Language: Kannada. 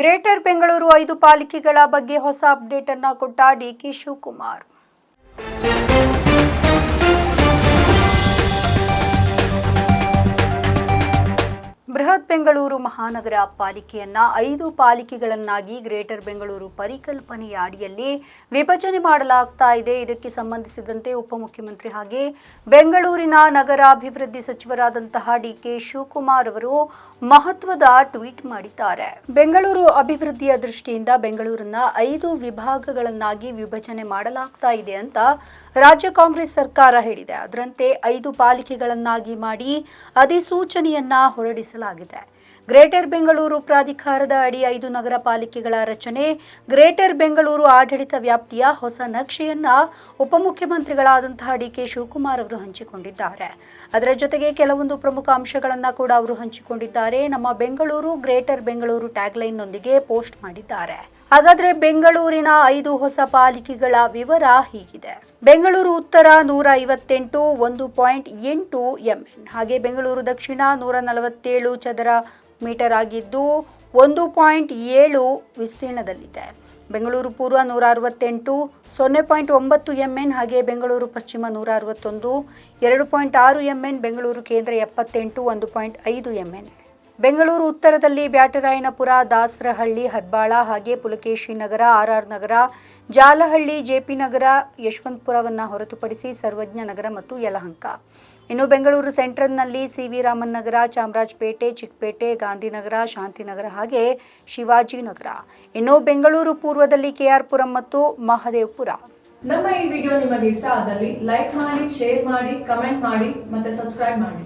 ಗ್ರೇಟರ್ ಬೆಂಗಳೂರು 5 ಪಾಲಿಕೆಗಳ ಬಗ್ಗೆ ಹೊಸ ಅಪ್ಡೇಟ್ ಅನ್ನು ಕೊಟ್ಟ ಡಿಕೆ ಶಿವಕುಮಾರ್. ಬೃಹತ್ ಬೆಂಗಳೂರು ಮಹಾನಗರ ಪಾಲಿಕೆಯನ್ನ 5 ಪಾಲಿಕೆಗಳನ್ನಾಗಿ ಗ್ರೇಟರ್ ಬೆಂಗಳೂರು ಪರಿಕಲ್ಪನೆಯ ಅಡಿಯಲ್ಲಿ ವಿಭಜನೆ ಮಾಡಲಾಗ್ತಾ ಇದೆ. ಇದಕ್ಕೆ ಸಂಬಂಧಿಸಿದಂತೆ ಉಪಮುಖ್ಯಮಂತ್ರಿ ಹಾಗೆ ಬೆಂಗಳೂರಿನ ನಗರಾಭಿವೃದ್ಧಿ ಸಚಿವರಾದಂತಹ ಡಿಕೆ ಶಿವಕುಮಾರ್ ಅವರು ಮಹತ್ವದ ಟ್ವೀಟ್ ಮಾಡಿದ್ದಾರೆ. ಬೆಂಗಳೂರು ಅಭಿವೃದ್ಧಿಯ ದೃಷ್ಟಿಯಿಂದ ಬೆಂಗಳೂರನ್ನ 5 ವಿಭಾಗಗಳನ್ನಾಗಿ ವಿಭಜನೆ ಮಾಡಲಾಗ್ತಾ ಇದೆ ಅಂತ ರಾಜ್ಯ ಕಾಂಗ್ರೆಸ್ ಸರ್ಕಾರ ಹೇಳಿದೆ. ಅದರಂತೆ 5 ಪಾಲಿಕೆಗಳನ್ನಾಗಿ ಮಾಡಿ ಅಧಿಸೂಚನೆಯನ್ನ ಹೊರಡಿಸಲಾಗಿದೆ. ಗ್ರೇಟರ್ ಬೆಂಗಳೂರು ಪ್ರಾಧಿಕಾರದ ಅಡಿ 5 ನಗರ ಪಾಲಿಕೆಗಳ ರಚನೆ, ಗ್ರೇಟರ್ ಬೆಂಗಳೂರು ಆಡಳಿತ ವ್ಯಾಪ್ತಿಯ ಹೊಸ ನಕ್ಷೆಯನ್ನ ಉಪಮುಖ್ಯಮಂತ್ರಿಗಳಾದಂತಹ ಡಿಕೆ ಶಿವಕುಮಾರ್ ಅವರು ಹಂಚಿಕೊಂಡಿದ್ದಾರೆ. ಅದರ ಜೊತೆಗೆ ಕೆಲವೊಂದು ಪ್ರಮುಖ ಅಂಶಗಳನ್ನ ಕೂಡ ಅವರು ಹಂಚಿಕೊಂಡಿದ್ದಾರೆ. ನಮ್ಮ ಬೆಂಗಳೂರು ಗ್ರೇಟರ್ ಬೆಂಗಳೂರು ಟ್ಯಾಗ್ಲೈನ್ ನೊಂದಿಗೆ ಪೋಸ್ಟ್ ಮಾಡಿದ್ದಾರೆ. ಹಾಗಾದ್ರೆ ಬೆಂಗಳೂರಿನ 5 ಹೊಸ ಪಾಲಿಕೆಗಳ ವಿವರ ಹೀಗಿದೆ. ಬೆಂಗಳೂರು ಉತ್ತರ 158 1.8 mn, ಹಾಗೆ ಬೆಂಗಳೂರು ದಕ್ಷಿಣ 147 ಚದರ ಮೀಟರ್ ಆಗಿದ್ದು 1.7 ವಿಸ್ತೀರ್ಣದಲ್ಲಿದೆ. ಬೆಂಗಳೂರು ಪೂರ್ವ 168 0.9 mn, ಹಾಗೆ ಬೆಂಗಳೂರು ಪಶ್ಚಿಮ 161 2.6 mn, ಬೆಂಗಳೂರು ಕೇಂದ್ರ 78 1.5 mn. ಬೆಂಗಳೂರು ಉತ್ತರದಲ್ಲಿ ಬ್ಯಾಟರಾಯನಪುರ, ದಾಸರಹಳ್ಳಿ, ಹೆಬ್ಬಾಳ, ಹಾಗೆ ಪುಲಕೇಶಿ ನಗರ, RR ನಗರ, ಜಾಲಹಳ್ಳಿ, JP ನಗರ, ಯಶವಂತಪುರವನ್ನು ಹೊರತುಪಡಿಸಿ ಸರ್ವಜ್ಞ ನಗರ ಮತ್ತು ಯಲಹಂಕ. ಇನ್ನು ಬೆಂಗಳೂರು ಸೆಂಟ್ರಲ್ನಲ್ಲಿ CV ರಾಮನ್ ನಗರ, ಚಾಮರಾಜಪೇಟೆ, ಚಿಕ್ಕಪೇಟೆ, ಗಾಂಧಿನಗರ, ಶಾಂತಿನಗರ ಹಾಗೆ ಶಿವಾಜಿನಗರ. ಇನ್ನು ಬೆಂಗಳೂರು ಪೂರ್ವದಲ್ಲಿ KR ಪುರಂ ಮತ್ತು ಮಹದೇವಪುರ. ನಮ್ಮ ಈ ವಿಡಿಯೋ ನಿಮಗೆ ಇಷ್ಟ ಆದಲ್ಲಿ ಲೈಕ್ ಮಾಡಿ, ಶೇರ್ ಮಾಡಿ, ಕಮೆಂಟ್ ಮಾಡಿ ಮತ್ತೆ ಸಬ್ಸ್ಕ್ರೈಬ್ ಮಾಡಿ.